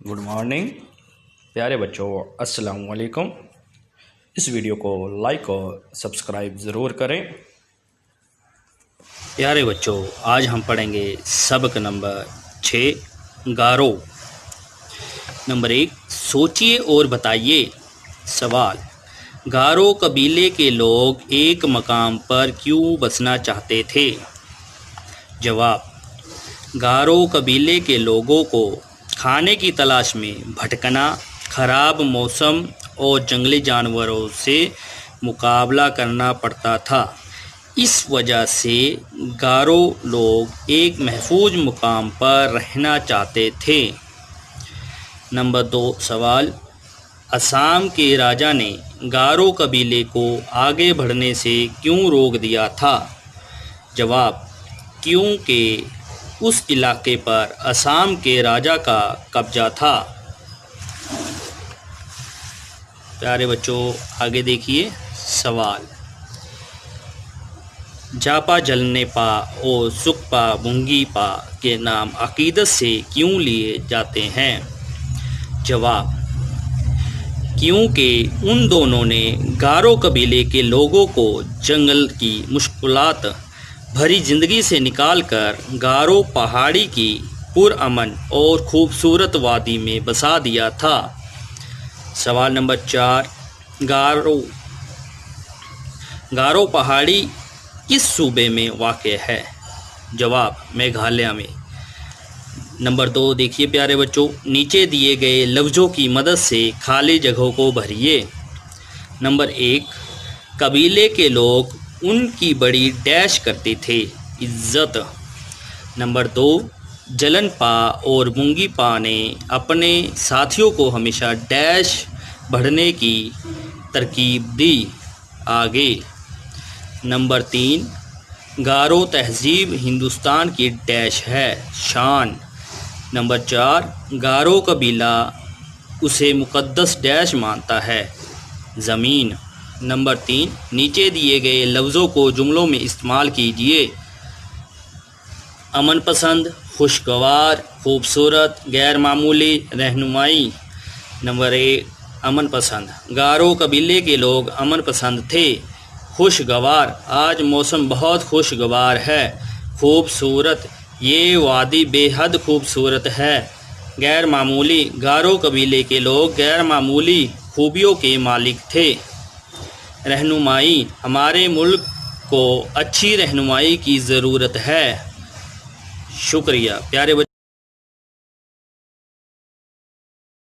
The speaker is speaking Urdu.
گڈ مارننگ پیارے بچوں، السلام علیکم۔ اس ویڈیو کو لائک اور سبسکرائب ضرور کریں۔ پیارے بچوں، آج ہم پڑھیں گے سبق نمبر 6 گارو۔ نمبر 1، سوچئے اور بتائیے۔ سوال: گارو قبیلے کے لوگ ایک مقام پر کیوں بسنا چاہتے تھے؟ جواب: گارو قبیلے کے لوگوں کو کھانے کی تلاش میں بھٹکنا، خراب موسم اور جنگلی جانوروں سے مقابلہ کرنا پڑتا تھا۔ اس وجہ سے گارو لوگ ایک محفوظ مقام پر رہنا چاہتے تھے۔ نمبر 2 سوال: آسام کے راجا نے گارو قبیلے کو آگے بڑھنے سے کیوں روک دیا تھا؟ جواب: کیونکہ اس علاقے پر آسام کے راجا کا قبضہ تھا۔ پیارے بچوں، آگے دیکھیے سوال: جاپا جلنے پا اور سکپا بونگی پا کے نام عقیدت سے کیوں لیے جاتے ہیں؟ جواب: کیونکہ ان دونوں نے گارو قبیلے کے لوگوں کو جنگل کی مشکلات بھری زندگی سے نکال کر گارو پہاڑی کی پرامن اور خوبصورت وادی میں بسا دیا تھا۔ سوال نمبر 4، گارو پہاڑی کس صوبے میں واقع ہے؟ جواب: میگھالیہ میں۔ نمبر 2 دیکھیے پیارے بچوں، نیچے دیے گئے لفظوں کی مدد سے خالی جگہوں کو بھریے۔ نمبر 1، قبیلے کے لوگ ان کی بڑی ڈیش کرتے تھے، عزت۔ نمبر 2، جلن پا اور بونگی پا نے اپنے ساتھیوں کو ہمیشہ ڈیش بڑھنے کی ترغیب دی، آگے۔ نمبر 3، گارو تہذیب ہندوستان کی ڈیش ہے، شان۔ نمبر 4، گارو قبیلہ اسے مقدس ڈیش مانتا ہے، زمین۔ نمبر 3، نیچے دیے گئے لفظوں کو جملوں میں استعمال کیجیے۔ امن پسند، خوشگوار، خوبصورت، غیر معمولی، رہنمائی۔ نمبر 1، امن پسند: گارو قبیلے کے لوگ امن پسند تھے۔ خوشگوار: آج موسم بہت خوشگوار ہے۔ خوبصورت: یہ وادی بے حد خوبصورت ہے۔ غیر معمولی: گارو قبیلے کے لوگ غیر معمولی خوبیوں کے مالک تھے۔ رہنمائی: ہمارے ملک کو اچھی رہنمائی کی ضرورت ہے۔ شکریہ پیارے بچوں۔